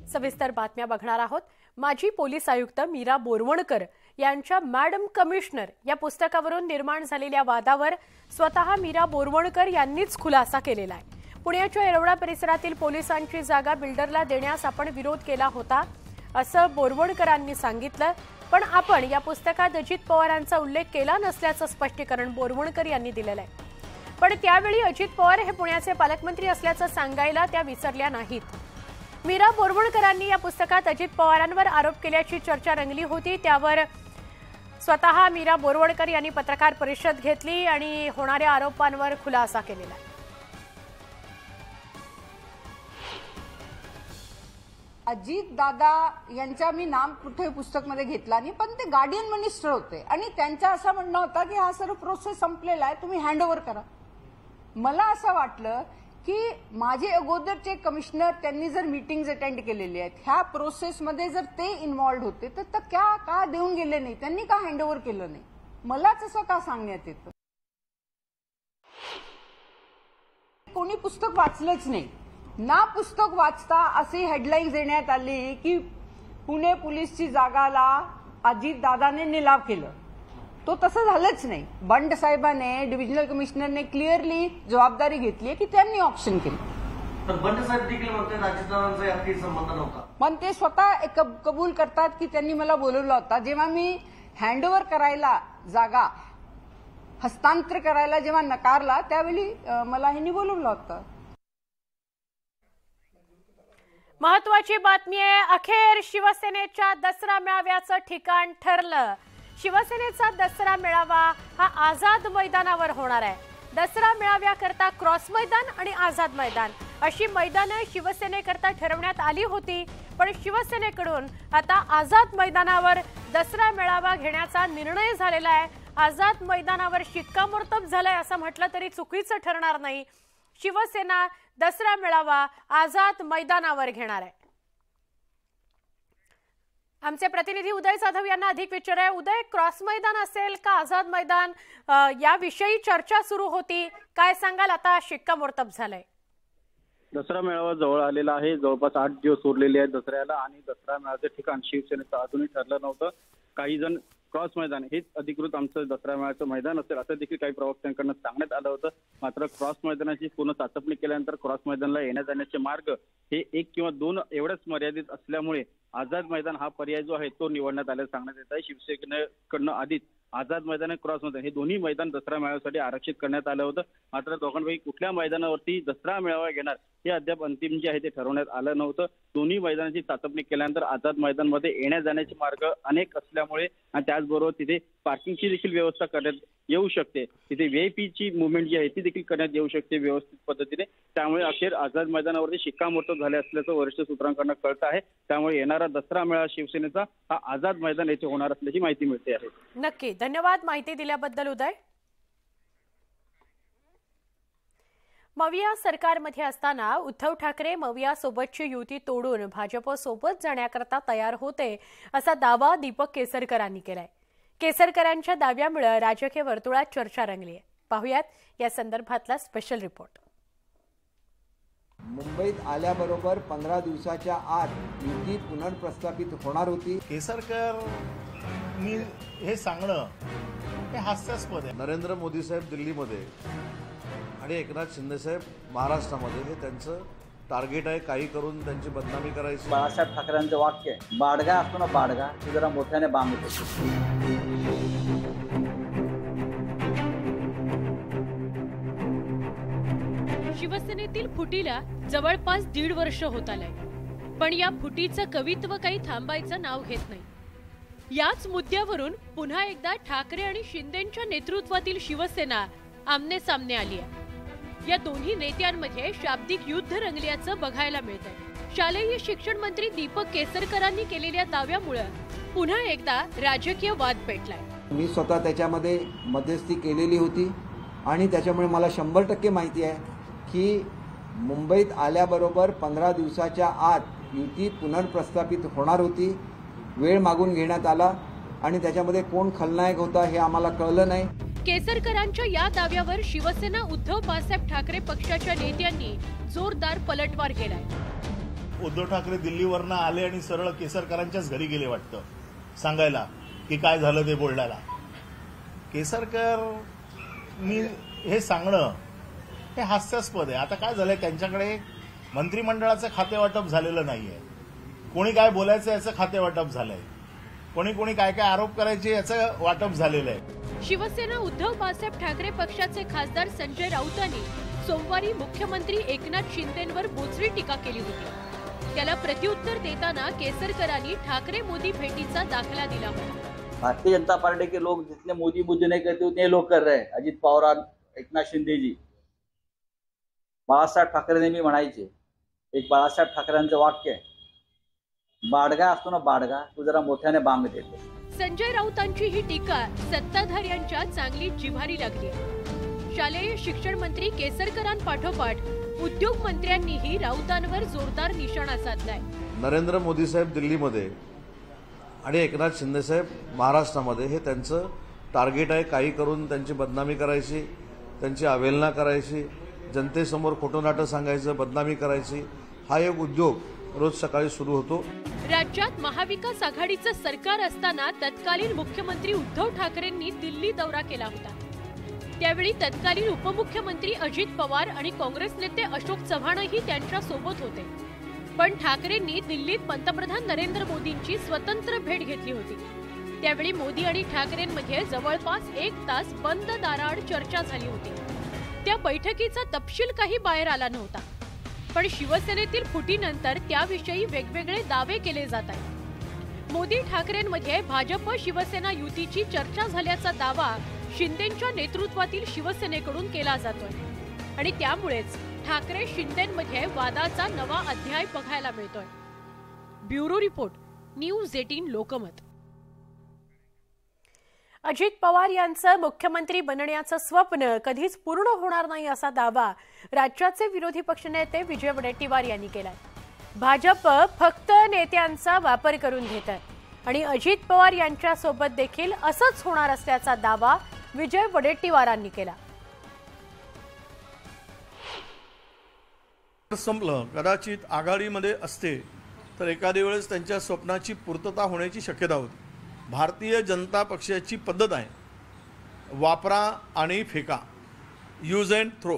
सविस्तर बातम्या बघणार आहोत। माजी पोलीस आयुक्त मीरा बोरवणकर यांच्या मॅडम कमिशनर या पुस्तकावरून निर्माण झालेल्या वादावर स्वतः मीरा बोरवणकर यांनीच खुलासा केलेला आहे। पुण्याच्या येरवडा परिसरातील पोलिसांची जागा बिल्डरला देण्यास आपण विरोध केला होता असं बोरवणकरांनी सांगितलं, पण आपण या पुस्तकात अजित पवारांचा उल्लेख केला नसल्याचं स्पष्टीकरण बोरवणकर यांनी दिलेलं आहे। पण त्यावेळी अजित पवार हे पुण्याचे पालकमंत्री असल्याचं सांगायला त्या विसरल्या नाहीत। मीरा बोरवणकरांनी या पुस्तकात अजित पवारांवर आरोप केल्याची चर्चा रंगली होती, त्यावर स्वतः मीरा बोरवणकर यांनी पत्रकार परिषद घेतली आणि होणाऱ्या आरोपांवर खुलासा केलेला आहे। अजित दादा यांचा मी नाम कुठे पुस्तकमध्ये घेतला नाही, पण ते गार्डियन मिनिस्टर होते आणि त्यांचा असं म्हणणं होतं की हा सर्व प्रोसेस संपलेला आहे, तुम्ही हँडओव्हर करा। मला असं वाटलं की माझे अगोदरचे कमिशनर त्यांनी जर मीटिंग्स अटेंड केलेले आहेत, ह्या प्रोसेसमध्ये जर ते इन्व्हॉल्व होते तर का देऊन गेले नाही, त्यांनी का हँडओव्हर केलं नाही, मलाच असं का सांगण्यात येतं। कोणी पुस्तक वाचलंच नाही ना, पुस्तक वाचता अशी हेडलाईन्स देण्यात आली की पुणे पोलीसची जागाला अजित दादाने निलाव केलं, तो तसं झालंच नाही। बंड साहेबांनी डिव्हिजनल कमिशनरने क्लिअरली जबाबदारी घेतली की त्यांनी ऑप्शन केलं, तर बंड साहेब देखील म्हणतात अजितदादांचा यात संबंध नव्हता, पण ते स्वतः कबूल करतात की त्यांनी मला बोलवलं होता। जेव्हा मी हँडओव्हर करायला जागा हस्तांतर करायला जेव्हा नकारला त्यावेळी मला ह्यांनी बोलवलं होतं। महत्वाची बातमी आहे, अखेर शिवसेनेच्या दसरा मेळाव्याचं ठिकाण ठरलं। शिवसेनेचा दसरा मेळावा हा आझाद मैदानावर होणार आहे। दसरा मेळाव्याकरता क्रॉस मैदान आणि आझाद मैदान अशी मैदानं शिवसेनेकरता ठरवण्यात आली होती, पण शिवसेनेकडून आता आझाद मैदानावर दसरा मेळावा घेण्याचा निर्णय झालेला आहे। आझाद मैदानावर शिक्कामोर्तब झालंय असं म्हटलं तरी चुकीचं ठरणार नाही। शिवसेना दसरा मेळावा आझाद मैदानावर घेणार आहे। आमचे प्रतिनिधी उदय जाधव यांना अधिक विचारूया। उदय, क्रॉस मैदान असेल का आझाद मैदान याविषयी चर्चा सुरू होती, काय सांगाल? आता शिक्कामोर्तब झालंय। दसरा मेळावा जवळ आलेला आहे, जवळपास 8 दिवस उरलेले आहेत दसऱ्याला आणि दसरा मेळाव्याचे ठिकाण शिवसेनेचं अजूनही ठरलं नव्हतं। काही जण क्रॉस मैदान हेच अधिकृत आमचं दसरा मेळाव्याचं मैदान असेल असं देखील काही प्रवक्त्यांकडून सांगण्यात आलं होतं, मात्र क्रॉस मैदानाची पूर्ण चाचपणी केल्यानंतर क्रॉस मैदानाला येण्या जाण्याचे मार्ग हे 1 किंवा 2 एवढेच मर्यादित असल्यामुळे आझाद मैदान हा पर्याय जो आहे तो निवडण्यात आल्याचं सांगण्यात येत आहे। शिवसेनेकडनं आधीच आझाद मैदान आणि क्रॉस मैदान हे दोन्ही मैदान दसरा मेळाव्यासाठी आरक्षित करण्यात आलं होतं, मात्र दोघांपैकी कुठल्या मैदानावरती दसरा मेळावा घेणार हे अद्याप अंतिम जे आहे ते ठरवण्यात आलं नव्हतं। दोन्ही मैदानाची चाचपणी केल्यानंतर आझाद मैदानमध्ये येण्या जाण्याचे मार्ग अनेक असल्यामुळे आणि त्याचबरोबर तिथे पार्किंगची देखील व्यवस्था करण्यात येऊ शकते, तिथे व्हीआयपीची मुवमेंट जी आहे ती देखील करण्यात येऊ शकते व्यवस्थित पद्धतीने, त्यामुळे अखेर आझाद मैदानावरती शिक्कामोर्तब झाले असल्याचं वरिष्ठ सूत्रांकडून कळतं आहे। त्यामुळे येणारा दसरा मेळावा शिवसेनेचा हा आझाद मैदान येथे होणार असल्याची माहिती मिळते आहे। नक्की, धन्यवाद माहिती दिल्याबद्दल उदय। मविया सरकारमध्ये असताना उद्धव ठाकरे मविया सोबतची युती तोडून भाजप सोबत जाण्याकरता तयार होते असा दावा दीपक केसरकरांनी केलाय। केसरकरांच्या दाव्यामुळे राजकीय वर्तुळात चर्चा रंगली आहे। पाहुयात या संदर्भातला स्पेशल रिपोर्ट। मुंबईत आल्याबरोबर 15 दिवसाच्या आत युती पुनर्प्रस्थापित होणार होती। केसरकर मी हे सांगणं हे हास्यास्पद आहे। नरेंद्र मोदी साहेब दिल्लीमध्ये आणि एकनाथ शिंदे साहेब महाराष्ट्रामध्ये हे त्यांचं टार्गेट आहे, काही करून त्यांची बदनामी करायची। बाळासाहेब ठाकरेंचं वाक्य आहे, बाडगा असतो ना बाडगा, ते जरा मोठ्याने बांग होते। शिवसेनेतील फुटीला जवळपास 1.5 वर्ष होत आलंय, पण या फुटीचं कवित्व काही थांबायचं नाव घेत नाही। याच मुद्द्यावरून पुन्हा एकदा ठाकरे आणि शिंदेंच्या नेतृत्वातील शिवसेना आमने सामने आली आहे। या दोन्ही नेत्यांमध्ये शाब्दिक युद्ध रंगल्याचं बघायला मिळतंय। शालेय शिक्षण मंत्री दीपक केसरकरांनी केलेल्या दाव्यामुळे पुन्हा एकदा राजकीय वाद पेटलाय। मी स्वतः त्याच्यामध्ये मध्यस्थी केलेली होती आणि त्याच्यामुळे मला 100% माहिती आहे की मुंबईत आल्याबरोबर 15 दिवसाच्या आत युती पुनर्प्रस्थापित होणार होती। वेळ मागून घेण्यात आला आणि त्याच्यामध्ये कोण खलनायक होता हे आम्हाला कळलं नाही। केसरकरांच्या या दाव्यावर शिवसेना उद्धव बाळासाहेब ठाकरे पक्षाच्या नेत्यांनी जोरदार पलटवार केलाय। उद्धव ठाकरे दिल्लीवरनं आले आणि सरळ केसरकरांच्याच घरी गेले वाटतं सांगायला की काय झालं ते बोलण्याला. केसरकर मी हे सांगणं हे हास्यास्पद आहे. आता काय झालंय, त्यांच्याकडे मंत्रिमंडळाचं खातेवाटप झालेलं नाहीये. कोणी काय बोलायचं याचं खातेवाटप झालंय, कोणी काय काय आरोप करायचे याचं वाटप झालेलं आहे. शिवसेना उद्धव बाळासाहेब ठाकरे पक्षाचे खासदार संजय राऊतांनी सोमवारी मुख्यमंत्री एकनाथ शिंदेंवर बोचरी टीका केली होती. त्याला प्रत्युत्तर देताना केसरकरांनी ठाकरे मोदी भेटीचा दाखला दिला होता. भारतीय जनता पार्टी के लोग जितने मोदी मुद्दे नहीं कहते उतने लोग कर रहे हैं. अजित पवार, एकनाथ शिंदे जी, बाळासाहेब ठाकरे नेहमी म्हणायचे, एक बाळासाहेब ठाकरेंचं वाक्य आहे, बाडगा असतो ना बाडगा, तो जरा मोठ्याने बांग देतो. संजय राऊतांची ही टीका सत्ताधाऱ्यांच्या चांगली जिव्हारी लागली आहे. शालेय शिक्षण मंत्री केसरकरांपाठोपाठ उद्योग मंत्र्यांनीही राऊतांवर जोरदार निशाणा साधलाय. नरेंद्र मोदी साहेब दिल्लीमध्ये आणि एकनाथ शिंदे साहेब महाराष्ट्रामध्ये हे त्यांचं टार्गेट आहे. काही करून त्यांची बदनामी करायची, त्यांची अवहेलना करायची, जनतेसमोर खोटं नाटं सांगायचं, बदनामी करायची. हा एक उद्योग रोज सकाळी सुरू होतो. राज्यात महाविकास आघाडीचं सरकार असताना तत्कालीन मुख्यमंत्री उद्धव ठाकरेंनी दिल्ली दौरा केला होता. त्यावेळी तत्कालीन उपमुख्यमंत्री अजित पवार आणि काँग्रेस नेते अशोक चव्हाणही त्यांच्या सोबत होते. पण ठाकरेंनी दिल्लीत पंतप्रधान नरेंद्र मोदींची स्वतंत्र भेट घेतली होती. त्यावेळी मोदी आणि ठाकरेंमध्ये जवळपास 1 तास बंद दाराआड चर्चा झाली होती. त्या बैठकीचा तपशील काही बाहेर आला नव्हता. पण शिवसेनेतील फुटीनंतर त्याविषयी वेगवेगळे दावे केले जात आहेत. मोदी ठाकरेंमध्ये भाजप शिवसेना युतीची चर्चा झाल्याचा दावा शिंदेंच्या नेतृत्वातील शिवसेनेकडून केला जातोय आणि त्यामुळेच ठाकरे शिंदेंमध्ये वादाचा नवा अध्याय बघायला मिळतोय. Bureau report, news 18 Lokmat. Ajit Pawar यांचं मुख्यमंत्री बनण्याचं स्वप्न कधीच पूर्ण होणार नाही असा दावा राज्याचे विरोधी पक्षनेते विजय वडेट्टीवार यांनी केलाय. भाजप फक्त नेत्यांचा वापर करून घेत आहे आणि अजित पवार यांच्या सोबत देखील असंच होणार असल्याचा दावा विजय वडेट्टीवारांनी केला. संपलं, कदाचित आघाडीमध्ये असते तर एखाद्या वेळेस त्यांच्या स्वप्नाची पूर्तता होण्याची शक्यता होती. भारतीय जनता पक्षाची पद्धत आहे, वापरा आणि फेका, यूज अँड थ्रो.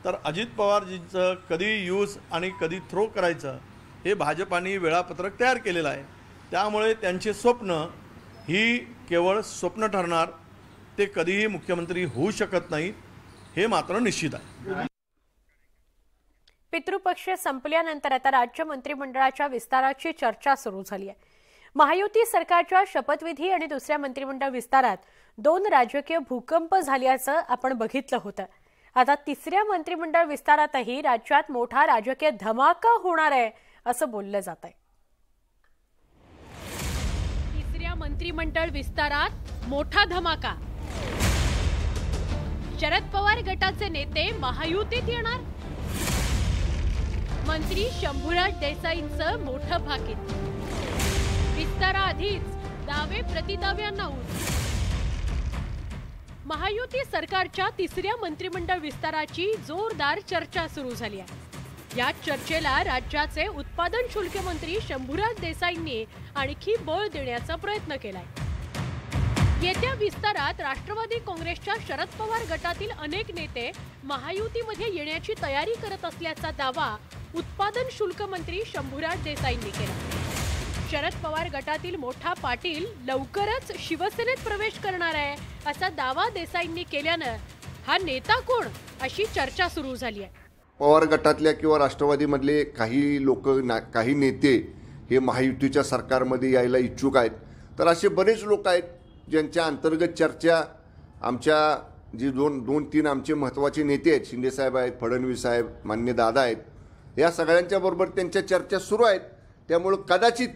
तर अजित पवारजींचं कधी यूज आणि कधी थ्रो करायचं हे भाजपाने वेळापत्रक तयार केलेलं आहे. त्यामुळे त्यांचे स्वप्न ही केवळ स्वप्न ठरणार, ते कधीही मुख्यमंत्री होऊ शकत नाहीत, हे मात्र निश्चित आहे. पितृपक्ष संपल्यानंतर आता राज्य मंत्रिमंडळाच्या विस्ताराची चर्चा सुरू झाली आहे. महायुती सरकारच्या शपथविधी आणि दुसऱ्या मंत्रिमंडळ विस्तारात 2 राजकीय भूकंप झाल्याचं आपण बघितलं होतं. आता तिसऱ्या मंत्रिमंडळ विस्तारातही राज्यात मोठा राजकीय धमाका होणार आहे असं बोललं जात आहे. तिसऱ्या मंत्रिमंडळ विस्तारात मोठा धमाका. शरद पवार गटाचे नेते महायुतीत येणार. मंत्री शंभूराज देसाईंचं मोठं भाकीत. विस्ताराआधीच दावे प्रतिदाव्यांना ऊत. महायुती सरकारच्या तिसऱ्या मंत्रिमंडळ विस्ताराची जोरदार चर्चा सुरू झाली आहे. या चर्चेला राज्याचे उत्पादन शुल्क मंत्री शंभूराज देसाईंनी आणखी बळ देण्याचा प्रयत्न केलाय. येत्या विस्तारात राष्ट्रवादी काँग्रेसच्या शरद पवार गटातील अनेक नेते महायुतीमध्ये येण्याची तयारी करत असल्याचा दावा उत्पादन शुल्क मंत्री शंभूराज देसाईंनी केला. शरद पवार गटातील मोठा पाटील लवकरच शिवसेनेत प्रवेश करणार आहे असा दावा देसाईंनी केल्यानं हा नेता कोण अशी चर्चा सुरू झाली आहे. पवार गटातल्या किंवा राष्ट्रवादीमधले काही लोक, काही नेते हे महायुतीच्या सरकारमध्ये यायला इच्छुक आहेत. तर असे बरेच लोक आहेत ज्यांच्या अंतर्गत चर्चा आमच्या जी 2-3 आमचे महत्त्वाचे नेते आहेत, शिंदेसाहेब आहेत, फडणवीस साहेब, मान्य दादा आहेत, या सगळ्यांच्या बरोबर त्यांच्या चर्चा सुरू आहेत. त्यामुळं कदाचित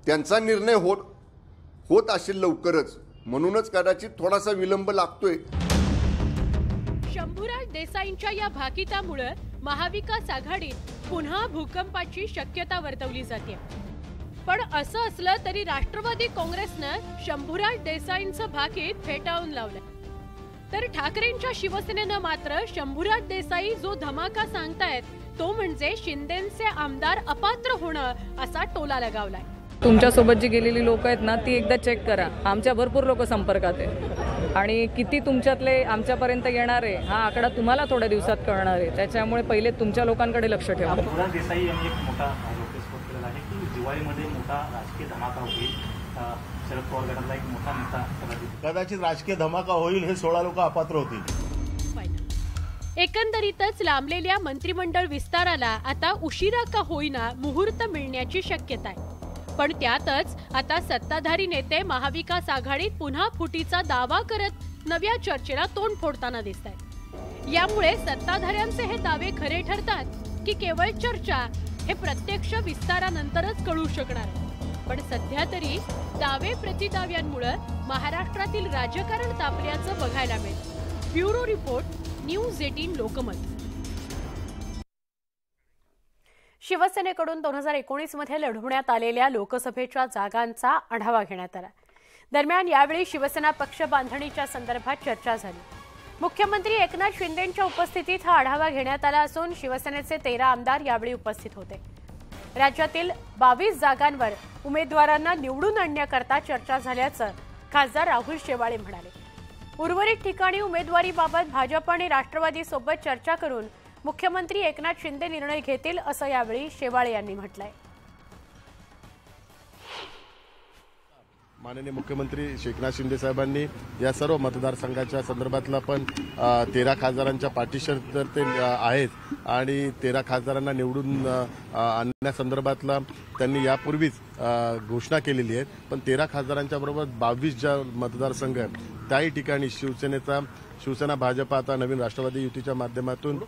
त्यांचा निर्णय होत असेल लवकरच, म्हणूनच कदाचित थोडासा विलंब लागतोय. शंभूराज देसाईंच्या या भाकितामुळे महाविकास आघाडीत पुन्हा भूकंपाची शक्यता वर्तवली जाते. पण असं असलं तरी राष्ट्रवादी काँग्रेसनं शंभूराज देसाईंचं भाकीत फेटाळून लावलंय. तर ठाकरेंच्या शिवसेनेनं मात्र शंभूराज देसाई जो धमाका सांगतायत तो म्हणजे शिंदेंचे आमदार अपात्र होणं असा टोला लगावलाय। तुमच्यासोबत जी गेलेली लोक आहेत ना ती एकदा चेक करा। आमच्या भरपूर लोक संपर्कात आहेत आणि किती तुमच्यातले आमच्यापर्यंत येणार आहे हा आकडा तुम्हाला थोड्या दिवसात कळणार आहे। त्याच्यामुळे पहिले तुमच्या लोकांकडे लक्ष ठेवा। देसाई यांनी एक मोठा नोटीस केलेला आहे की दिवाळीमध्ये मोठा राजकीय धमाका होईल। शरद पवार गटातला एक मोठा नेता कदाचित राजकीय धमाका होईल, हे 16 लोक अपात्र होतील। एकंदरीतच लांबलेल्या मंत्रिमंडळ विस्ताराला आता उशिरा का होईना मुहूर्त मिळण्याची शक्यता आहे। पण त्यातच आता सत्ताधारी नेते महाविकास आघाडीत पुन्हा फुटीचा दावा करत नव्या चर्चेला तोंड फोडताना दिसत आहेत। यामुळे सत्ताधाऱ्यांचे हे दावे खरे ठरतात की केवळ चर्चा हे प्रत्यक्ष विस्तारानंतरच कळू शकणार आहे। पण सध्या तरी दावे प्रतिदाव्यांमुळे महाराष्ट्रातील राजकारण तापल्याचं बघायला मिळतं। Bureau report, news 18 Lokmat. शिवसेनेकडून 2019 मध्ये लढवण्यात आलेल्या लोकसभेच्या जागांचा आढावा घेण्यात आला। दरम्यान यावेळी शिवसेना पक्ष बांधणीच्या संदर्भात चर्चा झाली। मुख्यमंत्री एकनाथ शिंदेंच्या उपस्थितीत हा आढावा घेण्यात आला असून शिवसेनेचे 13 आमदार यावेळी उपस्थित होते। राज्यातील 22 जागांवर उमेदवारांना निवडून आणण्याकरता चर्चा झाल्याचं खासदार राहुल शेवाळे म्हणाले। उर्वरित ठिकाणी उमेदवारीबाबत भाजप आणि राष्ट्रवादी सोबत चर्चा करून मुख्यमंत्री एकनाथ शिंदे निर्णय घेतील असं यावेळी शेवाळे यांनी म्हटलंय। माननीय मुख्यमंत्री एकनाथ शिंदे साहेबांनी या सर्व मतदारसंघाच्या संदर्भातला पण 13 खासदारांच्या पाठीशी तर ते आहेत आणि 13 खासदारांना निवडून आणण्यासंदर्भातला त्यांनी यापूर्वीच घोषणा केलेली आहे। पण 13 खासदारांच्या बरोबर 22 ज्या मतदारसंघ आहेत त्याही ठिकाणी शिवसेना भाजप आता नवीन राष्ट्रवादी युतीच्या माध्यमातून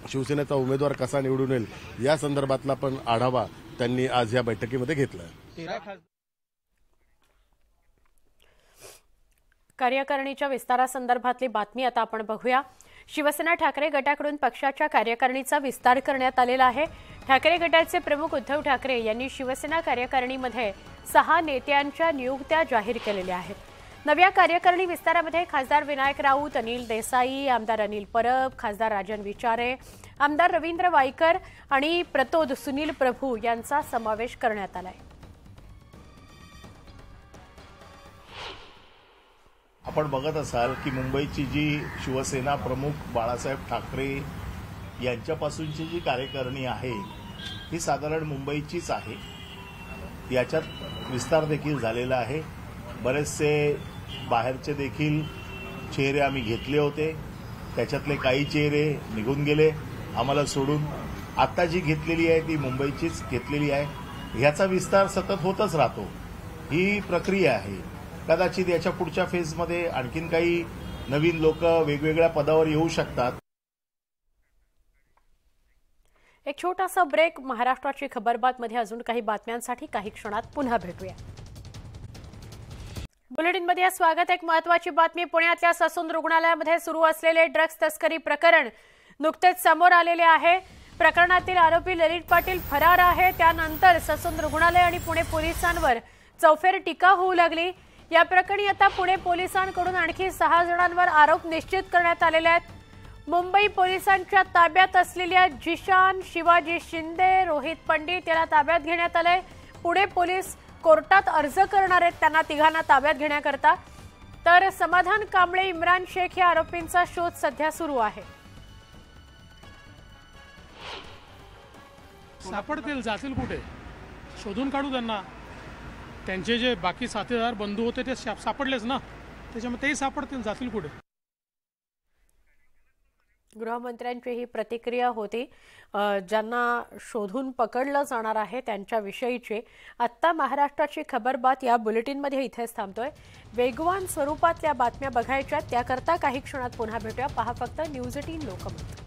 शिवसेनेचा उमेदवार कसा निवडून येईल या संदर्भातला पण आढावा त्यांनी आज या बैठकीमध्ये घेतला। कार्यकारिणीच्या विस्तारासंदर्भातली बातमी आता आपण बघूया। शिवसेना ठाकरे गटाकडून पक्षाच्या कार्यकारिणीचा विस्तार करण्यात आलेला आहे। ठाकरे गटाचे प्रमुख उद्धव ठाकरे यांनी शिवसेना कार्यकारिणीमध्ये 6 नेत्यांच्या नियुक्त्या जाहीर केलेल्या आहेत। नव्या कार्यकारिणी विस्तारामध्ये खासदार विनायक राऊत, अनिल देसाई, आमदार अनिल परब, खासदार राजन विचारे, आमदार रवींद्र वायकर आणि प्रतोद सुनील प्रभू यांचा समावेश करण्यात आलाय। आपण बघत असाल की मुंबईची जी शिवसेना प्रमुख बाळासाहेब ठाकरे यांच्यापासूनची जी कार्यकारिणी आहे ही साधारण मुंबईचीच आहे। याच्यात विस्तार देखील झालेला आहे। बरेचसे बाहेरचे देखील चेहरे आम्ही घेतले होते, त्याच्यातले काही चेहरे निघून गेले आम्हाला सोडून। आता जी घेतलेली आहे ती मुंबईचीच घेतलेली आहे। ह्याचा विस्तार सतत होतच राहतो, ही प्रक्रिया आहे। कदाचित याच्या पुढच्या फेजमध्ये आणखीन काही नवीन लोक वेगवेगळ्या पदावर येऊ शकतात। एक छोटासा ब्रेक। महाराष्ट्राची खबरबातमध्ये अजून काही बातम्यांसाठी काही क्षणात पुन्हा भेटूया। बुलेटिनमध्ये स्वागत। एक महत्त्वाची बातमी। पुण्यातल्या ससून रुग्णालयामध्ये सुरू असलेले ड्रग्ज तस्करी प्रकरण नुकतेच समोर आलेले आहे। प्रकरणातील आरोपी ललित पाटील फरार आहे। त्यानंतर ससून रुग्णालय आणि पुणे पोलिसांवर चौफेर टीका होऊ लागली। या प्रकरणी आता पुणे पोलिसांकडून आणखी 6 जणांवर आरोप निश्चित करण्यात आलेले आहेत। मुंबई पोलिसांच्या ताब्यात असलेल्या जिशान शिवाजी शिंदे, रोहित पंडित याला ताब्यात घेण्यात आले। पुणे पोलीस कोर्टात अर्ज करणार आहेत त्यांना तिघांना ताब्यात घेण्याकरता। तर समाधान कांबळे, इम्रान शेख या आरोपींचा शोध सध्या सुरू आहे। सापडतील, जातील कुठे शोधून काढू त्यांना। त्यांचे जे बाकी साथीदार बंधू होते ते सापडलेच ना, त्याच्यामुळे तेही सापडतील, जातील कुठे। गृहमंत्र्यांची ही प्रतिक्रिया होती। ज्यांना शोधून पकडलं जाणार आहे त्यांच्याविषयीची। आत्ता महाराष्ट्राची खबरबात या बुलेटिनमध्ये इथेच थांबतोय। वेगवान स्वरूपातल्या बातम्या बघायच्या त्याकरता काही क्षणात पुन्हा भेटूया। पहा फक्त न्यूज 18 लोकमत।